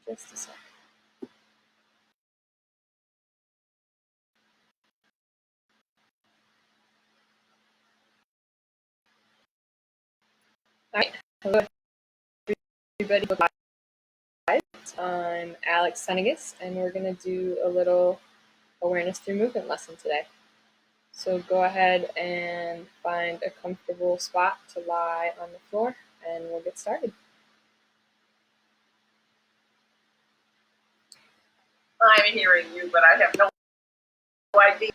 Just a second. All right. Hello, everybody. I'm Alex Senegas, and we're going to do a little awareness through movement lesson today. So go ahead and find a comfortable spot to lie on the floor, and we'll get started. I'm hearing you, but I have no idea.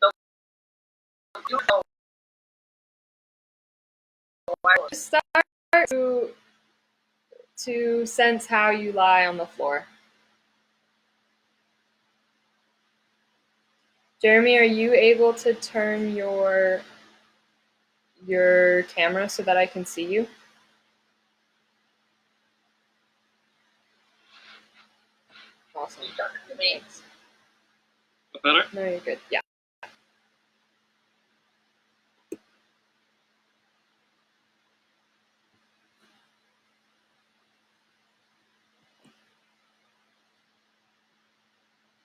So you know Just start to sense how you lie on the floor. Jeremy, are you able to turn your camera so that I can see you? Awesome. Thanks. Better? No, you're good. Yeah.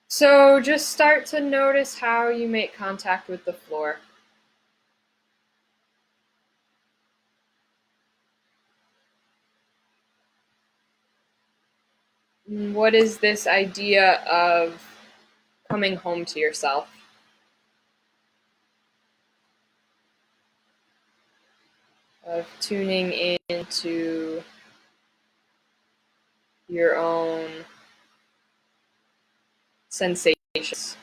So just start to notice how you make contact with the floor. What is this idea of coming home to yourself? Of tuning into your own sensations.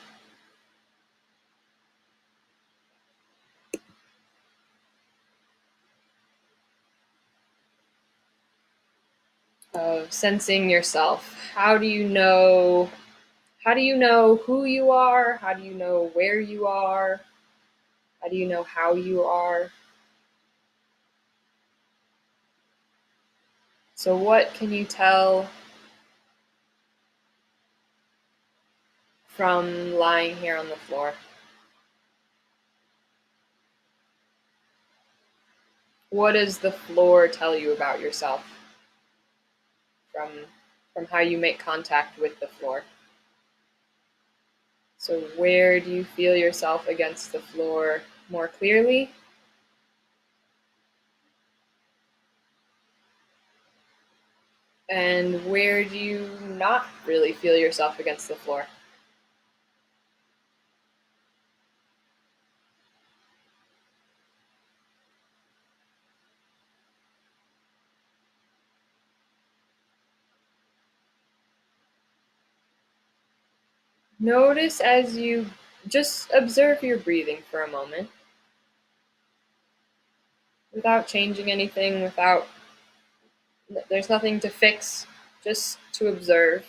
Of sensing yourself. How do you know who you are? How do you know where you are? How do you know how you are? So what can you tell from lying here on the floor? What does the floor tell you about yourself from how you make contact with the floor? So where do you feel yourself against the floor more clearly? And where do you not really feel yourself against the floor? Notice as you just observe your breathing for a moment, without changing anything, there's nothing to fix, just to observe.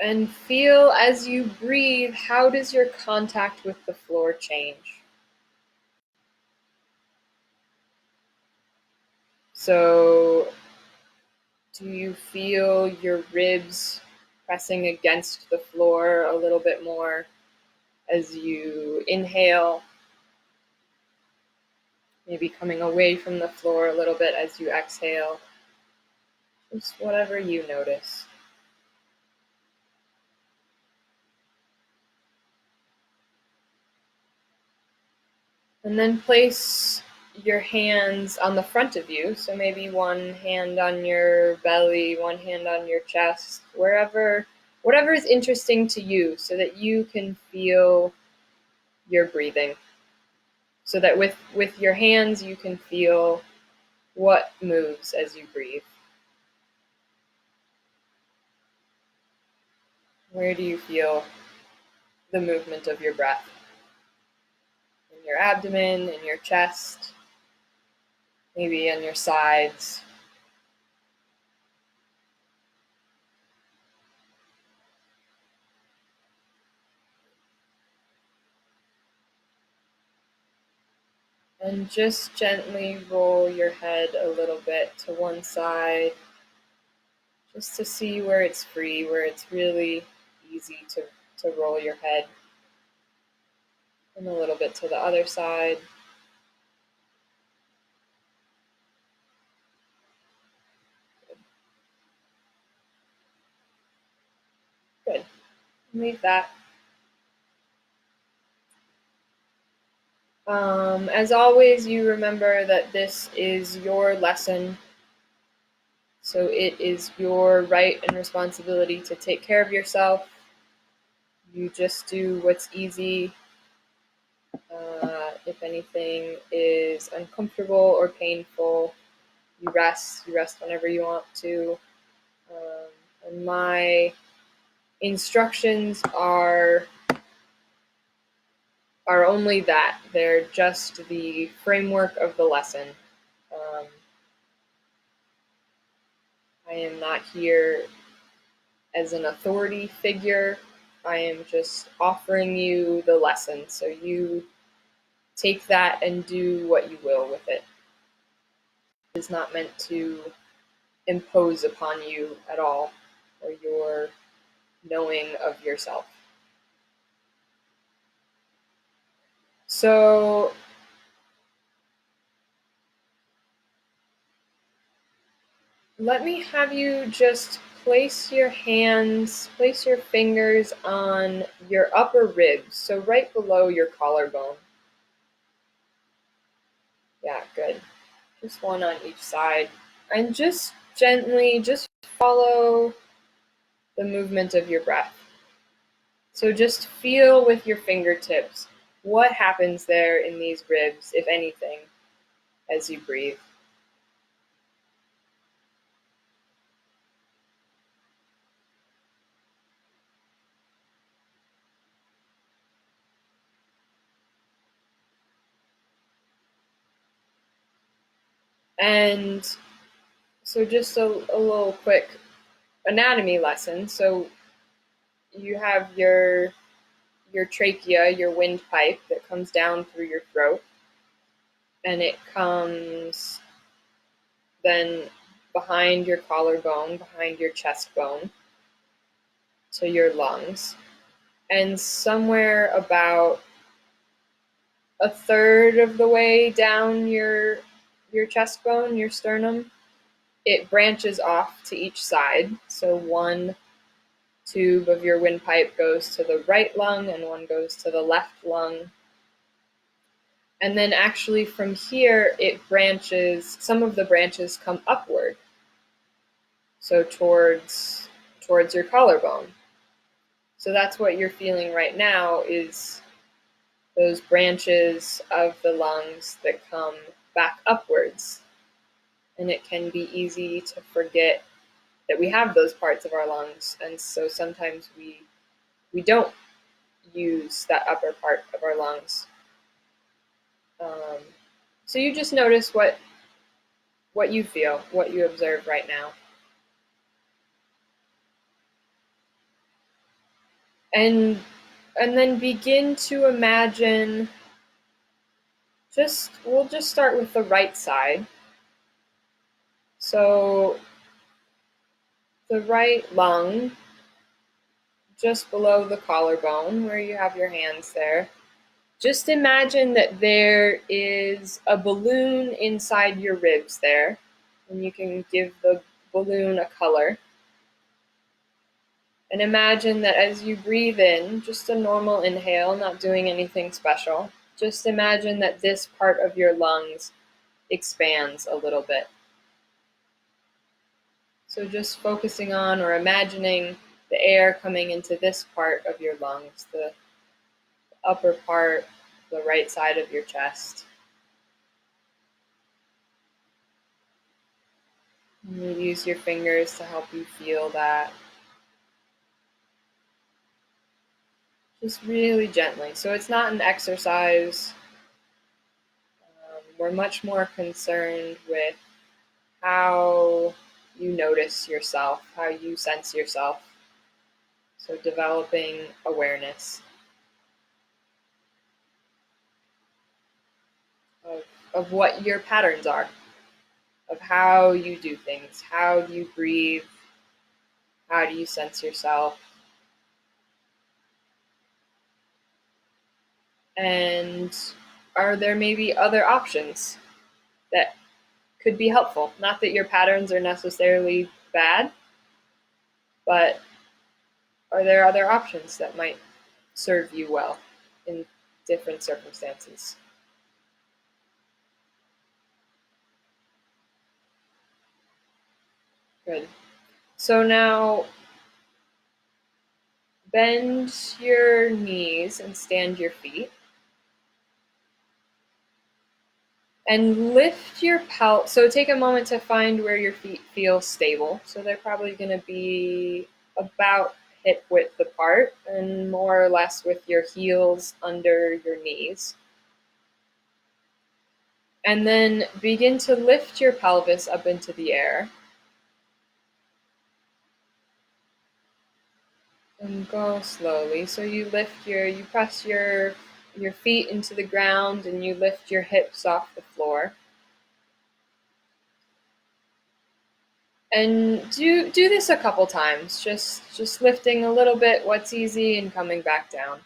And feel as you breathe, how does your contact with the floor change? So, do you feel your ribs pressing against the floor a little bit more as you inhale? Maybe coming away from the floor a little bit as you exhale. Just whatever you notice. And then place your hands on the front of you. So maybe one hand on your belly, one hand on your chest, whatever is interesting to you, so that you can feel your breathing. So that with your hands you can feel what moves as you breathe. Where do you feel the movement of your breath? In your abdomen, in your chest, maybe on your sides. And just gently roll your head a little bit to one side, just to see where it's free, where it's really easy to roll your head. And a little bit to the other side. Good. Leave that. As always, you remember that this is your lesson, so it is your right and responsibility to take care of yourself. You just do what's easy. If anything is uncomfortable or painful, you rest. You rest whenever you want to. And my instructions are only that. They're just the framework of the lesson. I am not here as an authority figure. I am just offering you the lesson, so you take that and do what you will with it. It is not meant to impose upon you at all, or your knowing of yourself. So let me have you just place your fingers on your upper ribs, so right below your collarbone. Yeah, good. Just one on each side. And just gently, just follow the movement of your breath. So just feel with your fingertips what happens there in these ribs, if anything, as you breathe. And so just a little quick anatomy lesson. So you have your trachea, your windpipe that comes down through your throat, and it comes then behind your collarbone, behind your chest bone, to your lungs. And somewhere about a third of the way down your chest bone, your sternum, it branches off to each side. So one tube of your windpipe goes to the right lung and one goes to the left lung. And then actually from here, it branches, some of the branches come upward. So towards your collarbone. So that's what you're feeling right now, is those branches of the lungs that come back upwards. And it can be easy to forget that we have those parts of our lungs, and so sometimes we don't use that upper part of our lungs. So you just notice what you feel, what you observe right now. And then begin to imagine, we'll just start with the right side. So the right lung, just below the collarbone where you have your hands there. Just imagine that there is a balloon inside your ribs there, and you can give the balloon a color. And imagine that as you breathe in, just a normal inhale, not doing anything special, just imagine that this part of your lungs expands a little bit. So just focusing on or imagining the air coming into this part of your lungs, the upper part, the right side of your chest. And you use your fingers to help you feel that. Just really gently. So it's not an exercise. We're much more concerned with how you notice yourself, how you sense yourself. So developing awareness of of what your patterns are, of how you do things. How do you breathe? How do you sense yourself? And are there maybe other options that could be helpful? Not that your patterns are necessarily bad, but are there other options that might serve you well in different circumstances? Good. So now bend your knees and stand your feet. And lift your pelvis. So take a moment to find where your feet feel stable. So they're probably going to be about hip width apart and more or less with your heels under your knees. And then begin to lift your pelvis up into the air. And go slowly. So you press your feet into the ground and you lift your hips off the floor. And do this a couple times, just lifting a little bit what's easy and coming back down.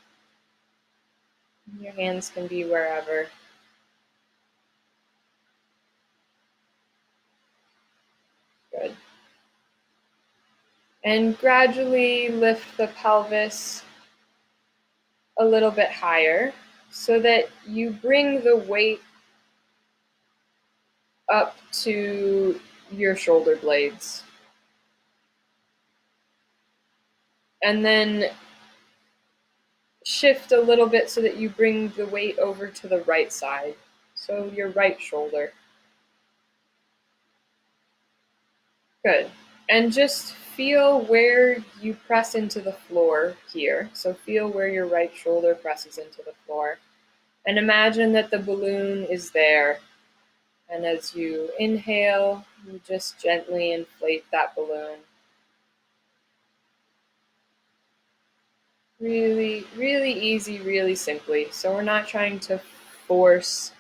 Your hands can be wherever. Good. And gradually lift the pelvis a little bit higher so that you bring the weight up to your shoulder blades. And then shift a little bit so that you bring the weight over to the right side, so your right shoulder. Good. And just feel where you press into the floor here. So feel where your right shoulder presses into the floor. And imagine that the balloon is there. And as you inhale, you just gently inflate that balloon. Really, really easy, really simply. So we're not trying to force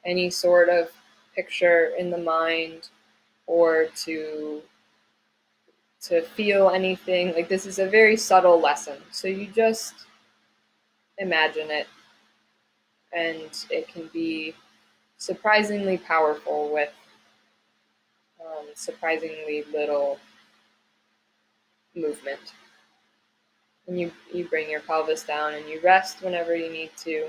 any sort of picture in the mind or to feel anything. Like, this is a very subtle lesson. So you just imagine it, and it can be surprisingly powerful with surprisingly little movement. And you bring your pelvis down and you rest whenever you need to.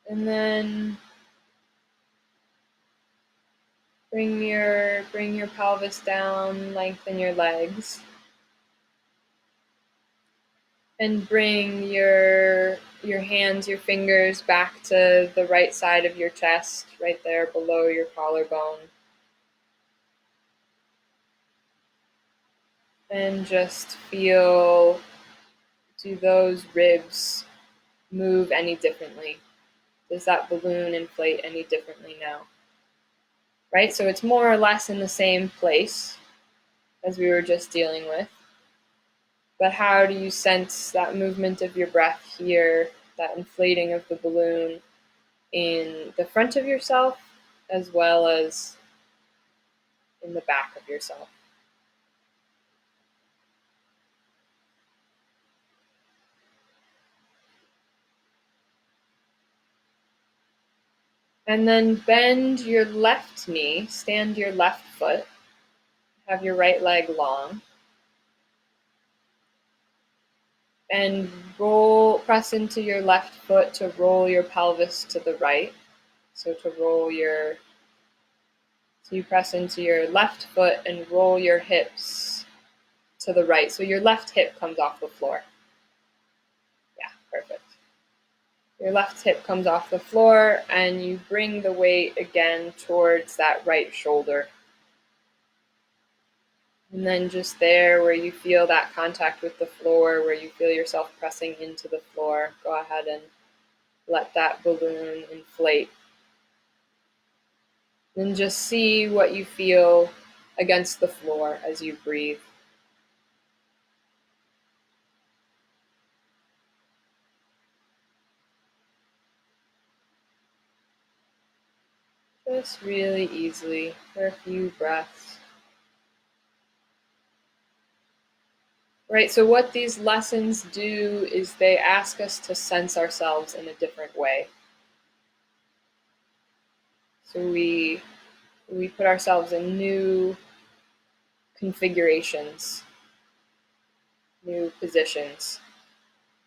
And then bring your pelvis down, lengthen your legs. And bring your hands, your fingers back to the right side of your chest, right there below your collarbone. And just feel, do those ribs move any differently? Does that balloon inflate any differently now? Right? So it's more or less in the same place as we were just dealing with. But how do you sense that movement of your breath here, that inflating of the balloon in the front of yourself as well as in the back of yourself? And then bend your left knee, stand your left foot, have your right leg long, and press into your left foot to roll your pelvis to the right. So you press into your left foot and roll your hips to the right. So your left hip comes off the floor. Yeah, perfect. Your left hip comes off the floor and you bring the weight again towards that right shoulder. And then just there where you feel that contact with the floor, where you feel yourself pressing into the floor, go ahead and let that balloon inflate. Then just see what you feel against the floor as you breathe. Just really easily for a few breaths. Right, so what these lessons do is they ask us to sense ourselves in a different way. So we put ourselves in new configurations, new positions,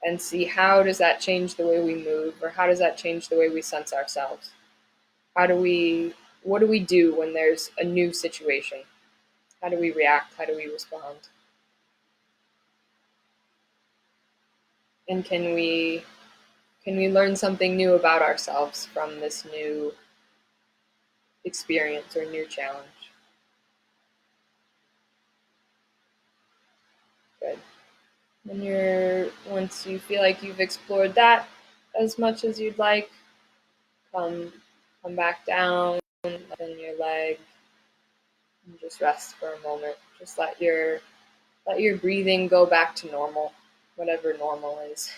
and see how does that change the way we move, or how does that change the way we sense ourselves? What do we do when there's a new situation? How do we react? How do we respond? And can we learn something new about ourselves from this new experience or new challenge? Good. Once you feel like you've explored that as much as you'd like, come back down, lengthen your leg, and just rest for a moment. Just let your breathing go back to normal, whatever normal is.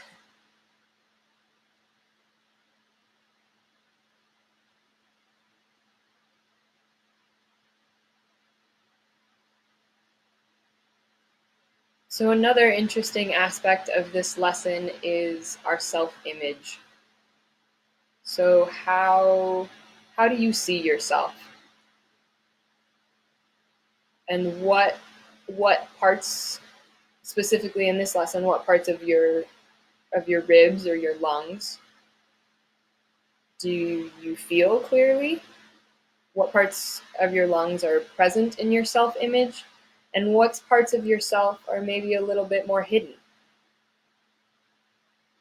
So another interesting aspect of this lesson is our self-image. So how do you see yourself? And what parts, specifically in this lesson, what parts of your ribs or your lungs do you feel clearly? What parts of your lungs are present in your self-image? And what parts of yourself are maybe a little bit more hidden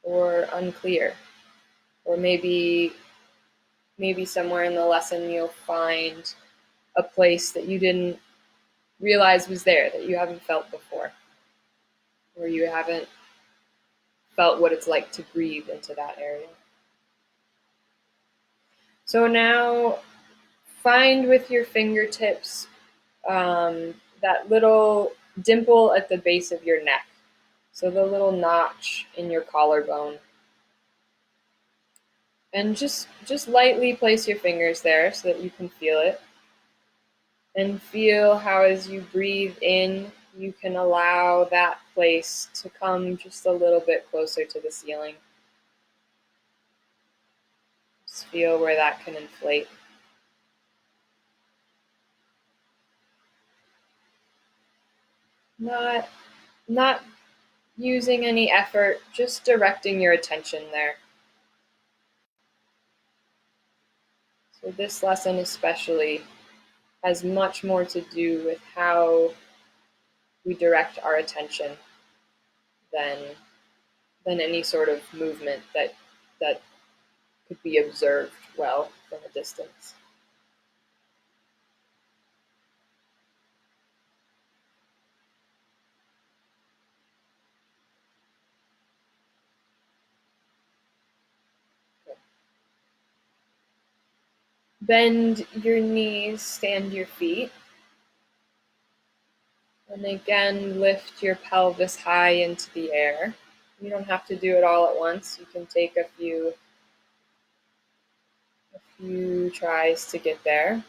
or unclear? Or maybe somewhere in the lesson you'll find a place that you didn't realize was there, that you haven't felt before, or you haven't felt what it's like to breathe into that area. So now find with your fingertips that little dimple at the base of your neck. So the little notch in your collarbone. And just lightly place your fingers there so that you can feel it. And feel how as you breathe in, you can allow that place to come just a little bit closer to the ceiling. Just feel where that can inflate. Not using any effort, just directing your attention there. So this lesson especially has much more to do with how we direct our attention than any sort of movement that could be observed well from a distance. Bend your knees, stand your feet. And again, lift your pelvis high into the air. You don't have to do it all at once. You can take a few tries to get there.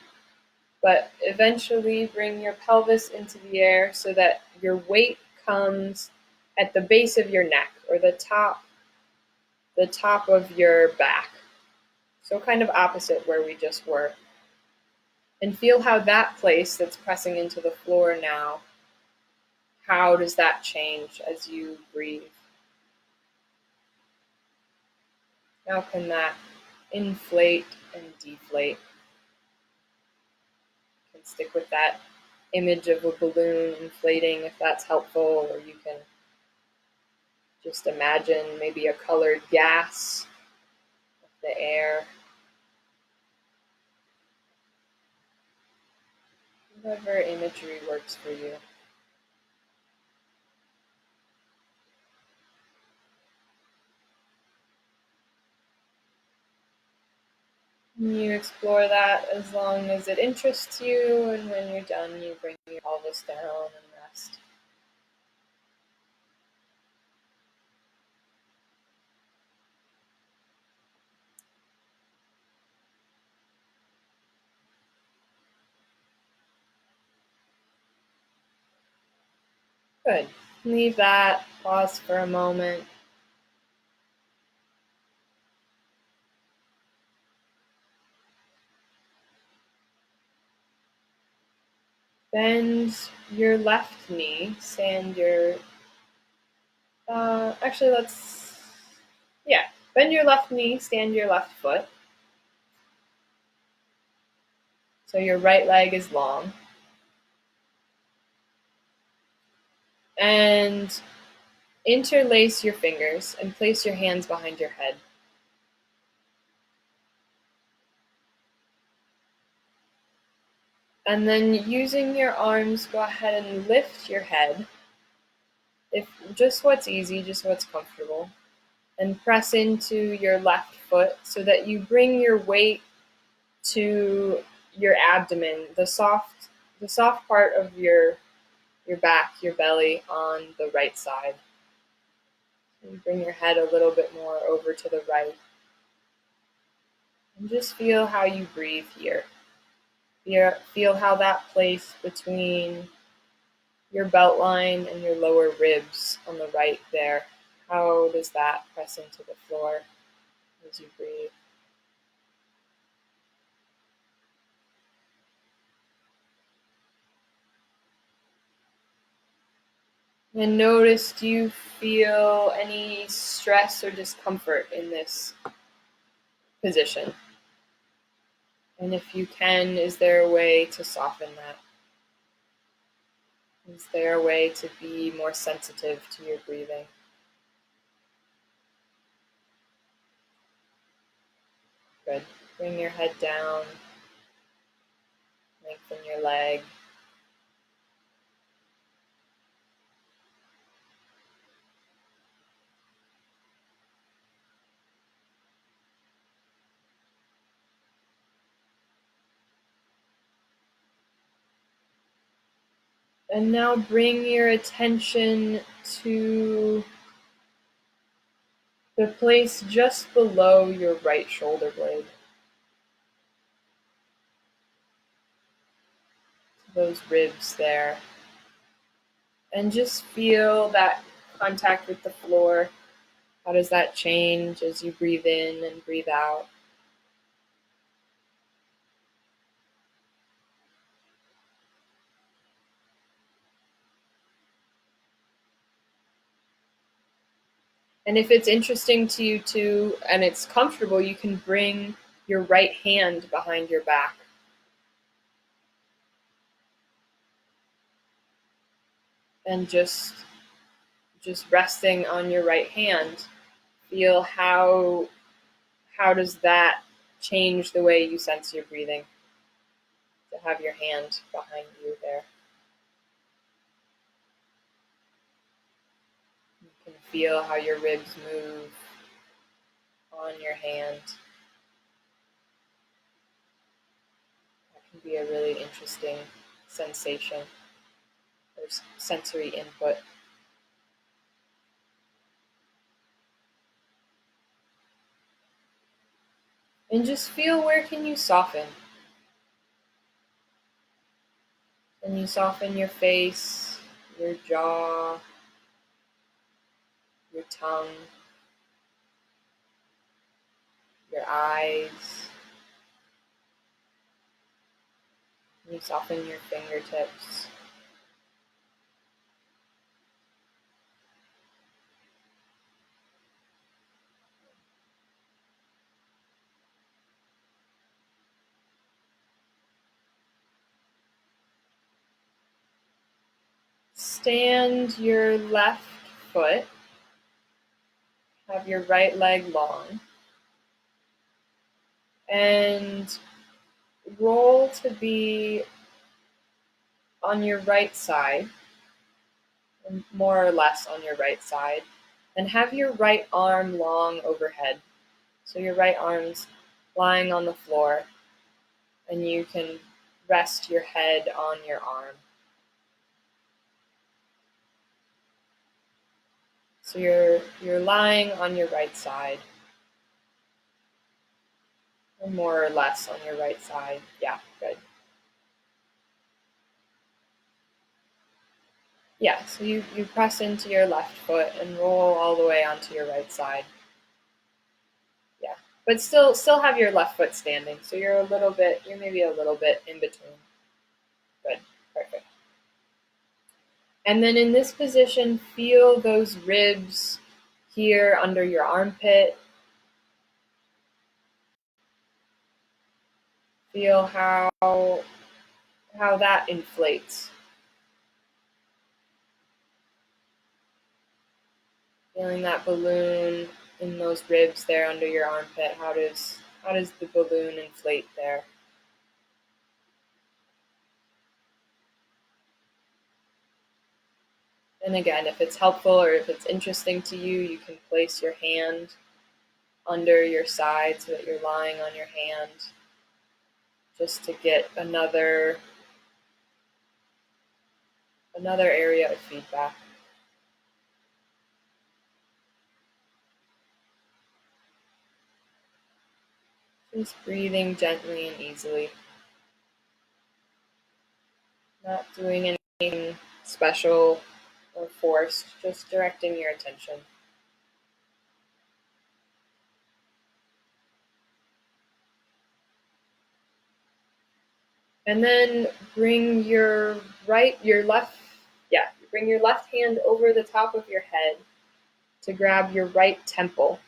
But eventually bring your pelvis into the air so that your weight comes at the base of your neck, or the top of your back. So kind of opposite where we just were. And feel how that place that's pressing into the floor now, how does that change as you breathe? How can that inflate and deflate? You can stick with that image of a balloon inflating if that's helpful, or you can just imagine maybe a colored gas of the air. Whatever imagery works for you. You explore that as long as it interests you, and when you're done, you bring your pelvis down and rest. Good. Leave that, pause for a moment. Bend your left knee, stand your, bend your left knee, stand your left foot. So your right leg is long. And interlace your fingers and place your hands behind your head. And then using your arms, go ahead and lift your head. If just what's easy, just what's comfortable. And press into your left foot so that you bring your weight to your abdomen, the soft part of your back, your belly on the right side. So you bring your head a little bit more over to the right. And just feel how you breathe here. Feel how that place between your belt line and your lower ribs on the right there, how does that press into the floor as you breathe? And notice, do you feel any stress or discomfort in this position? And if you can, is there a way to soften that? Is there a way to be more sensitive to your breathing? Good. Bring your head down, lengthen your leg. And now bring your attention to the place just below your right shoulder blade. Those ribs there. And just feel that contact with the floor. How does that change as you breathe in and breathe out? And if it's interesting to you too, and it's comfortable, you can bring your right hand behind your back. And just resting on your right hand, feel how does that change the way you sense your breathing, to have your hand behind you there. You can feel how your ribs move on your hand. That can be a really interesting sensation or sensory input. And just feel, where can you soften? Can you soften your face, your jaw, your tongue, your eyes? Can you soften your fingertips? Stand your left foot, have your right leg long, and roll to be on your right side, more or less on your right side, and have your right arm long overhead. So your right arm's lying on the floor, and you can rest your head on your arm. So you're lying on your right side, or more or less on your right side. Yeah, good. Yeah, so you press into your left foot and roll all the way onto your right side. Yeah, but still have your left foot standing. So you're maybe a little bit in between. Good, perfect. And then in this position, feel those ribs here under your armpit. Feel how that inflates. Feeling that balloon in those ribs there under your armpit. How does the balloon inflate there? And again, if it's helpful or if it's interesting to you, you can place your hand under your side so that you're lying on your hand, just to get another area of feedback. Just breathing gently and easily. Not doing anything special or forced, just directing your attention. And then bring your left hand over the top of your head to grab your right temple.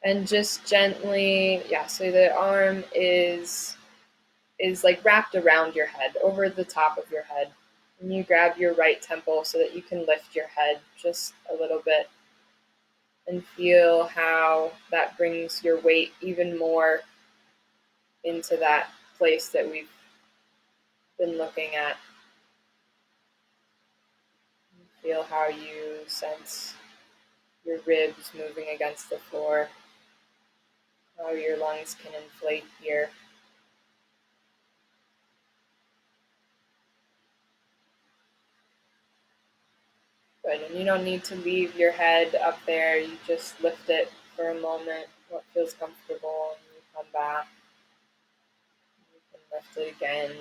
And just gently, so the arm is like wrapped around your head, over the top of your head. And you grab your right temple so that you can lift your head just a little bit and feel how that brings your weight even more into that place that we've been looking at. Feel how you sense your ribs moving against the floor, how your lungs can inflate here. Good, and you don't need to leave your head up there, you just lift it for a moment, what feels comfortable, and you come back. You can lift it again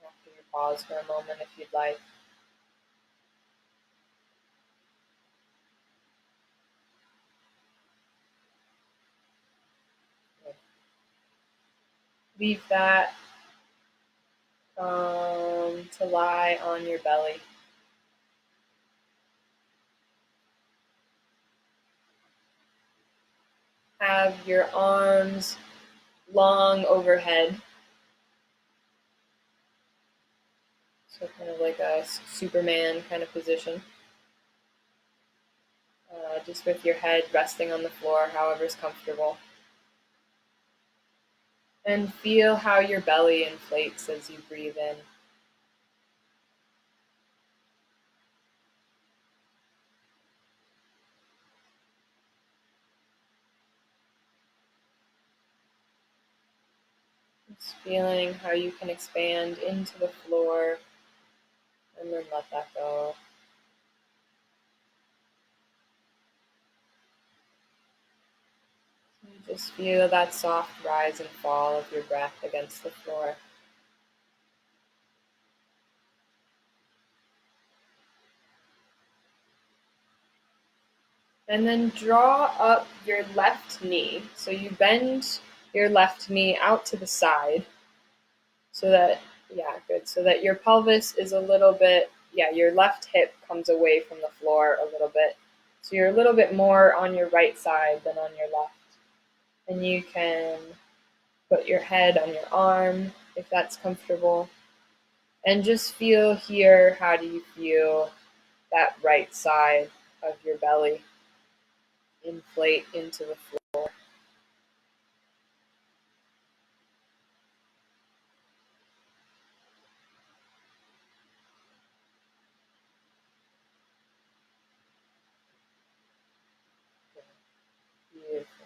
after you pause for a moment if you'd like. Good. Leave that to lie on your belly. Have your arms long overhead. So kind of like a Superman kind of position. Just with your head resting on the floor, however's comfortable. And feel how your belly inflates as you breathe in. Just feeling how you can expand into the floor and then let that go. You just feel that soft rise and fall of your breath against the floor. And then draw up your left knee. So you bend your left knee out to the side so that, so that your pelvis is a little bit, your left hip comes away from the floor a little bit. So you're a little bit more on your right side than on your left. And you can put your head on your arm if that's comfortable. And just feel here, how do you feel that right side of your belly inflate into the floor? Beautiful.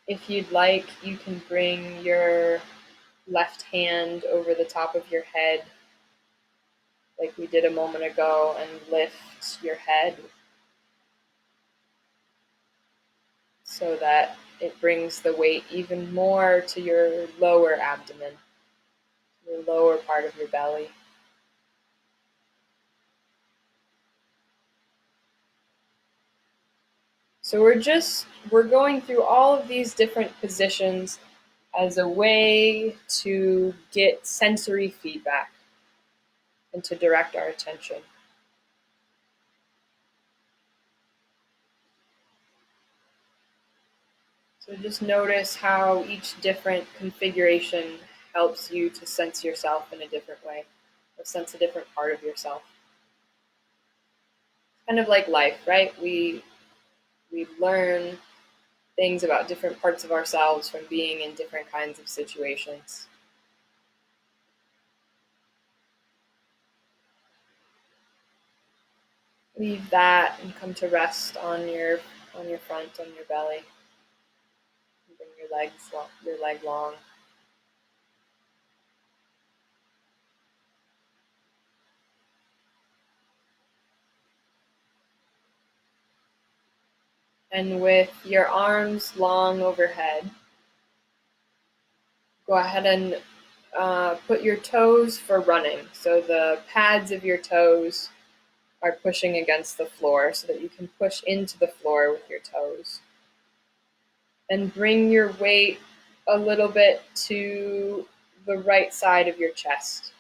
If you'd like, you can bring your left hand over the top of your head, like we did a moment ago, and lift your head so that it brings the weight even more to your lower abdomen, your lower part of your belly. So we're going through all of these different positions as a way to get sensory feedback and to direct our attention. So just notice how each different configuration helps you to sense yourself in a different way, or sense a different part of yourself. Kind of like life, right? We learn things about different parts of ourselves from being in different kinds of situations. Leave that and come to rest on your front, on your belly. Bring your leg long. And with your arms long overhead, go ahead and put your toes for running. So the pads of your toes are pushing against the floor so that you can push into the floor with your toes. And bring your weight a little bit to the right side of your chest.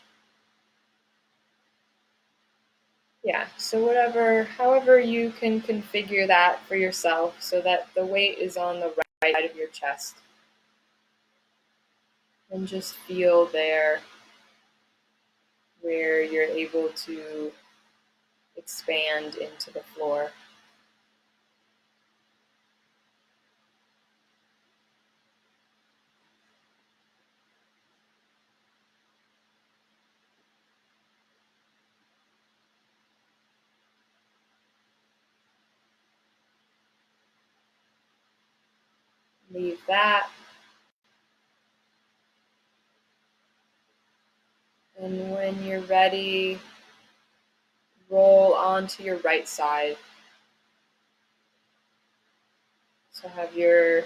Yeah, so however you can configure that for yourself so that the weight is on the right side of your chest. And just feel there where you're able to expand into the floor. Leave that. And when you're ready, roll onto your right side. So have your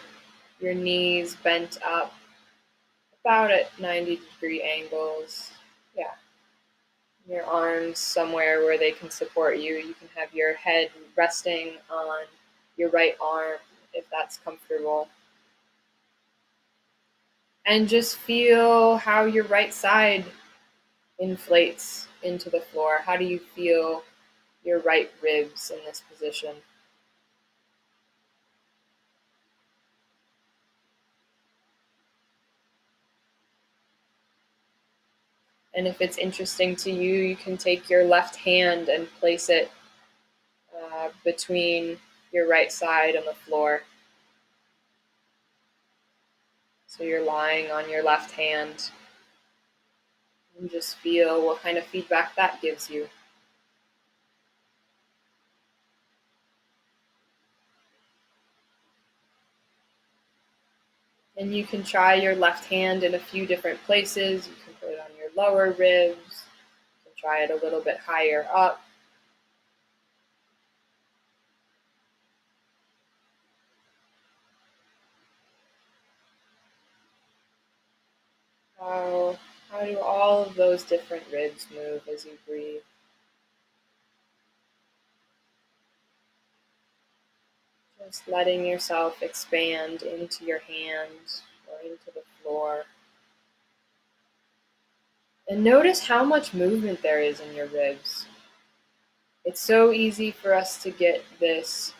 knees bent up about at 90-degree angles. Yeah. Your arms somewhere where they can support you. You can have your head resting on your right arm if that's comfortable. And just feel how your right side inflates into the floor. How do you feel your right ribs in this position? And if it's interesting to you, you can take your left hand and place it between your right side on the floor. So you're lying on your left hand. And just feel what kind of feedback that gives you. And you can try your left hand in a few different places. You can put it on your lower ribs. You can try it a little bit higher up. How do all of those different ribs move as you breathe? Just letting yourself expand into your hands or into the floor. And notice how much movement there is in your ribs. It's so easy for us to get this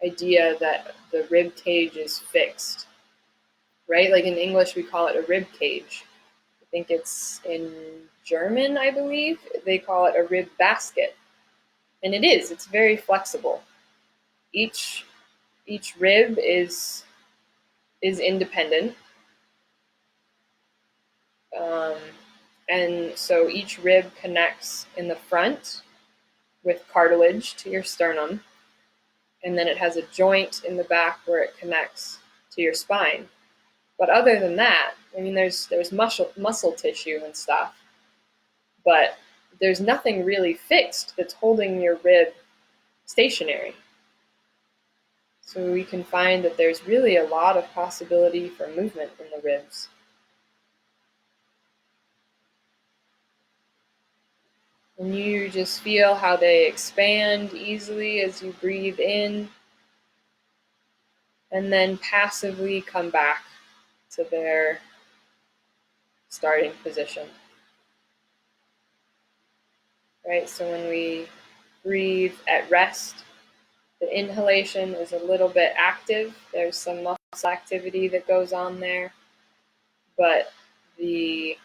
idea that the rib cage is fixed, right? Like in English, we call it a rib cage. I think it's in German, I believe, they call it a rib basket. And it is, it's very flexible. Each rib is independent. And so each rib connects in the front with cartilage to your sternum. And then it has a joint in the back where it connects to your spine. But other than that, I mean, there's muscle tissue and stuff, but there's nothing really fixed that's holding your rib stationary. So we can find that there's really a lot of possibility for movement in the ribs. And you just feel how they expand easily as you breathe in, and then passively come back to their starting position. Right? So when we breathe at rest, the inhalation is a little bit active. There's some muscle activity that goes on there, but the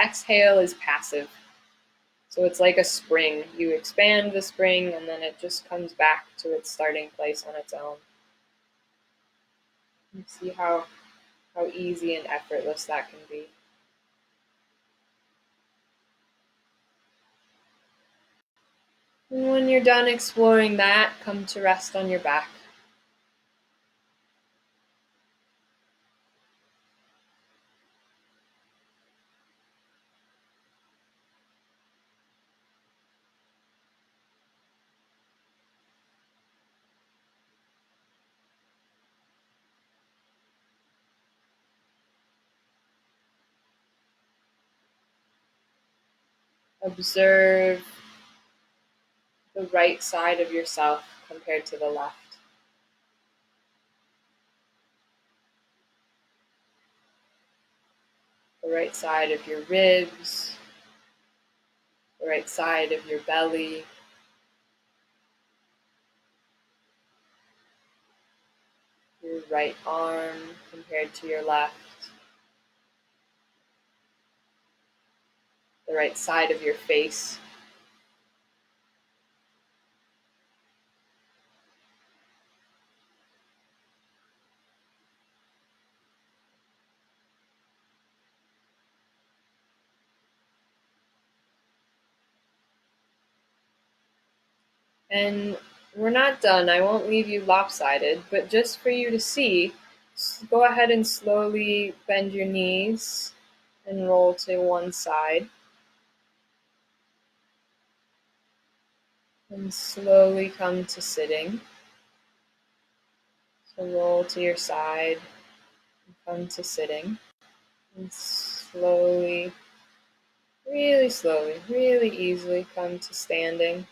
exhale is passive. So it's like a spring. You expand the spring and then it just comes back to its starting place on its own. You see how easy and effortless that can be. And when you're done exploring that, come to rest on your back. Observe the right side of yourself compared to the left. The right side of your ribs, the right side of your belly, your right arm compared to your left, the right side of your face. And we're not done. I won't leave you lopsided, but just for you to see, go ahead and slowly bend your knees and roll to one side. And slowly come to sitting. So roll to your side and come to sitting. And slowly, really easily come to standing.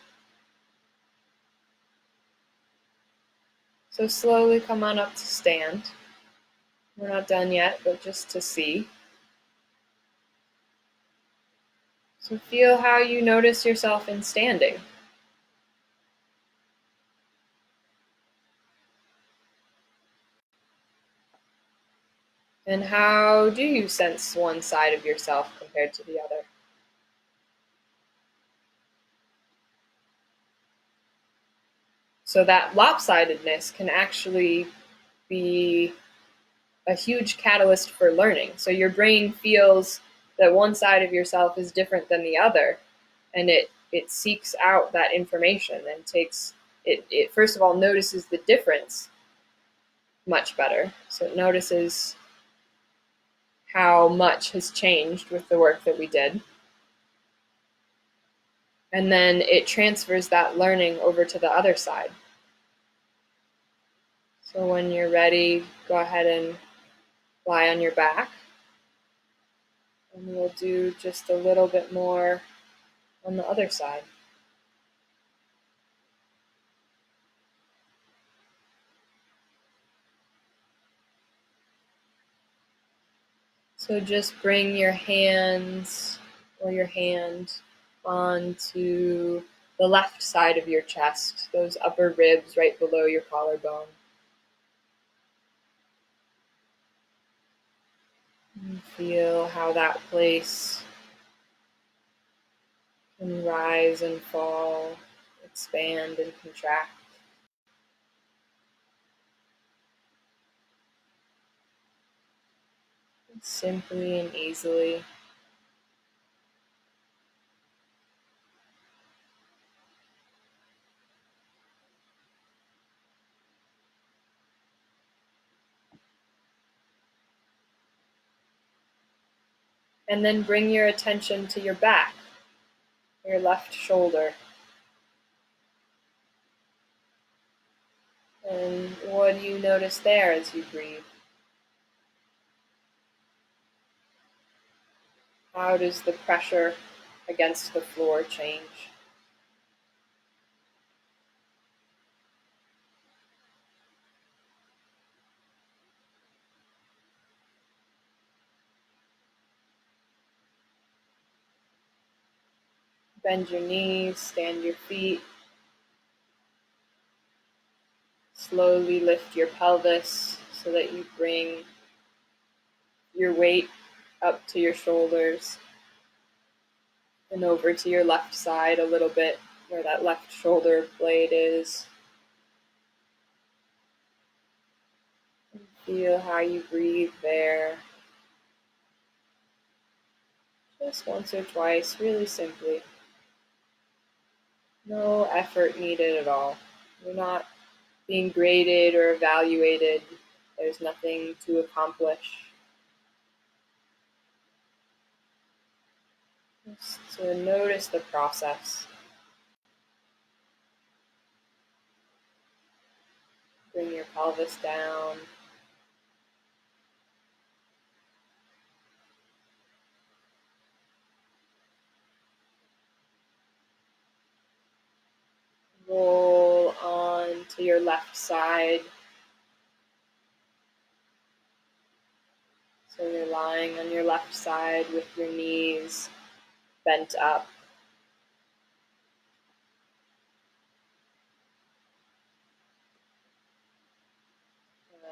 So slowly come on up to stand. We're not done yet, but just to see. So feel how you notice yourself in standing. And how do you sense one side of yourself compared to the other? So that lopsidedness can actually be a huge catalyst for learning. So your brain feels that one side of yourself is different than the other, and it seeks out that information and takes it first of all notices the difference much better. So it notices how much has changed with the work that we did. And then it transfers that learning over to the other side. So when you're ready, go ahead and lie on your back. And we'll do just a little bit more on the other side. So just bring your hands or your hand onto the left side of your chest, those upper ribs right below your collarbone. And feel how that place can rise and fall, expand and contract. Simply and easily. And then bring your attention to your back, your left shoulder. And what do you notice there as you breathe? How does the pressure against the floor change? Bend your knees, stand your feet. Slowly lift your pelvis so that you bring your weight up to your shoulders and over to your left side a little bit, where that left shoulder blade is. And feel how you breathe there. Just once or twice, really simply. No effort needed at all. You're not being graded or evaluated. There's nothing to accomplish. Just to notice the process. Bring your pelvis down. Roll on to your left side. So you're lying on your left side with your knees bent up.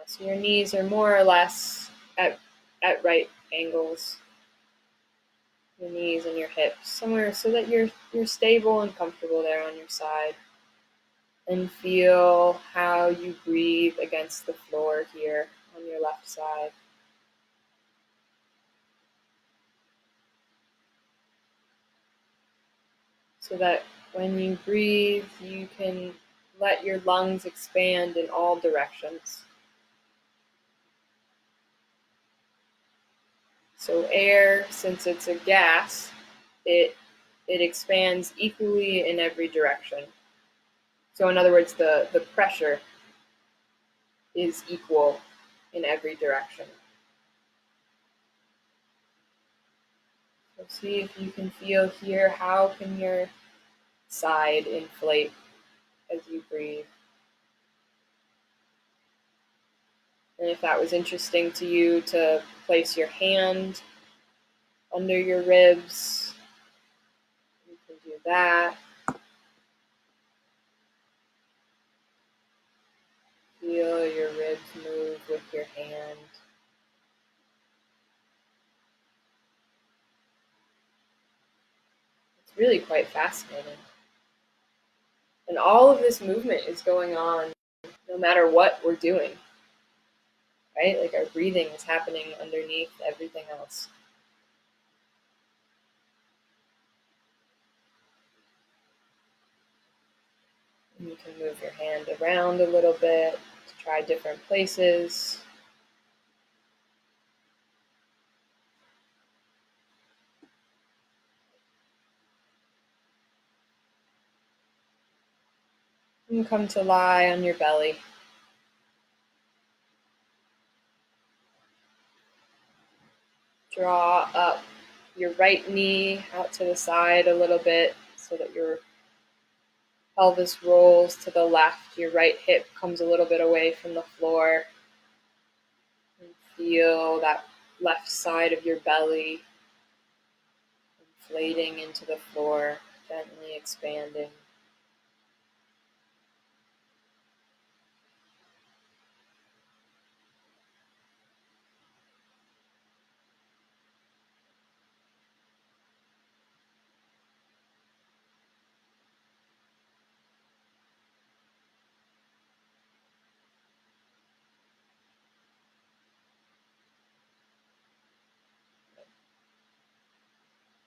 So your knees are more or less at right angles. Your knees and your hips, somewhere so that you're stable and comfortable there on your side. And feel how you breathe against the floor here on your left side. So that when you breathe, you can let your lungs expand in all directions. So air, since it's a gas, it expands equally in every direction. So in other words, the pressure is equal in every direction. So see if you can feel here, how can your side inflate as you breathe. And if that was interesting to you, to place your hand under your ribs, you can do that. Feel your ribs move with your hand. It's really quite fascinating. And all of this movement is going on no matter what we're doing, right? Like our breathing is happening underneath everything else. And you can move your hand around a little bit to try different places. And come to lie on your belly. Draw up your right knee out to the side a little bit so that your pelvis rolls to the left. Your right hip comes a little bit away from the floor. And feel that left side of your belly inflating into the floor, gently expanding.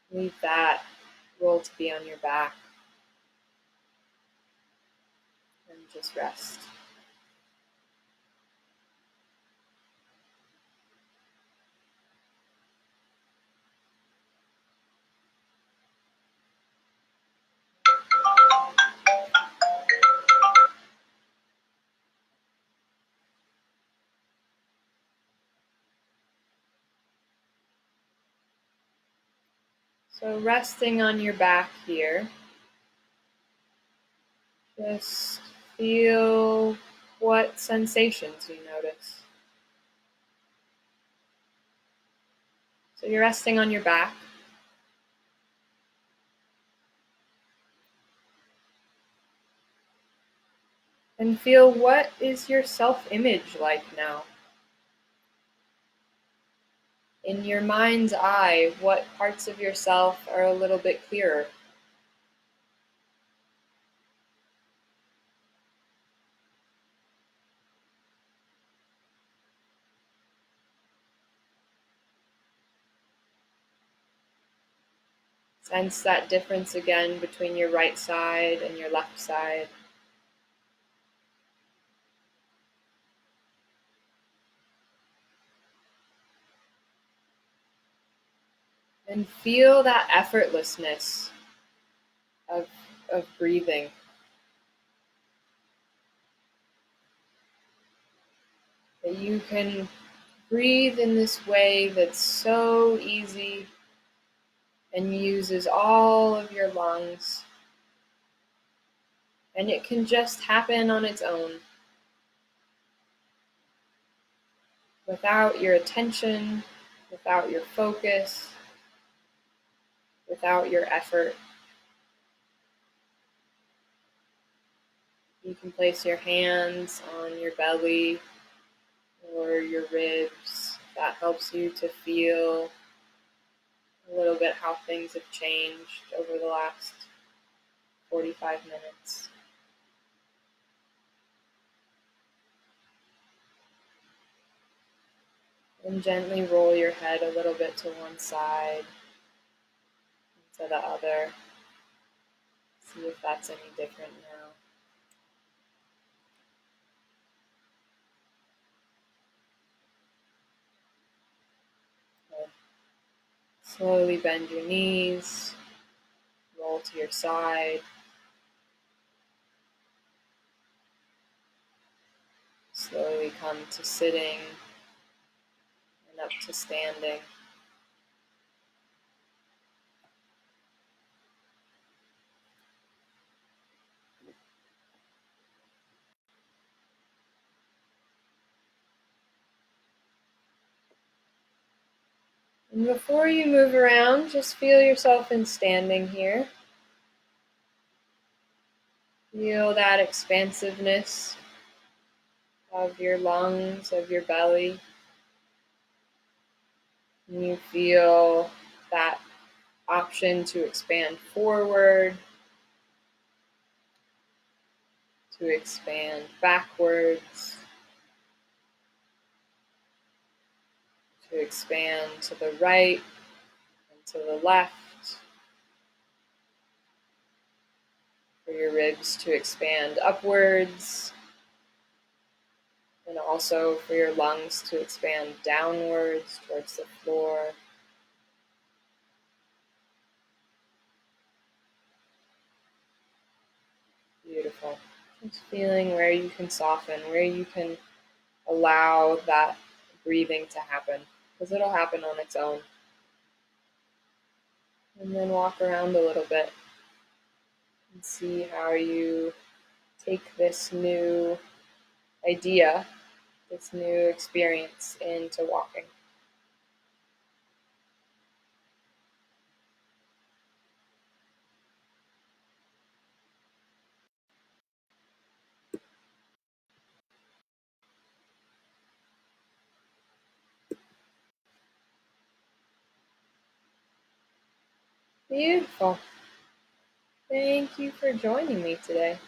Leave that roll to be on your back and just rest. So resting on your back here, just feel what sensations you notice. So you're resting on your back. And feel, what is your self-image like now? In your mind's eye, what parts of yourself are a little bit clearer? Sense that difference again between your right side and your left side. And feel that effortlessness of, breathing. That you can breathe in this way that's so easy and uses all of your lungs. And it can just happen on its own, without your attention, without your focus, without your effort. You can place your hands on your belly or your ribs. That helps you to feel a little bit how things have changed over the last 45 minutes. And gently roll your head a little bit to one side and to the other. See if that's any different now. Good. Slowly bend your knees, roll to your side. Slowly come to sitting and up to standing. And before you move around, just feel yourself in standing here. Feel that expansiveness of your lungs, of your belly. And you feel that option to expand forward, to expand backwards, to expand to the right and to the left, for your ribs to expand upwards, and also for your lungs to expand downwards towards the floor. Beautiful. Just feeling where you can soften, where you can allow that breathing to happen, because it'll happen on its own. And then walk around a little bit and see how you take this new idea, this new experience into walking. Beautiful. Thank you for joining me today.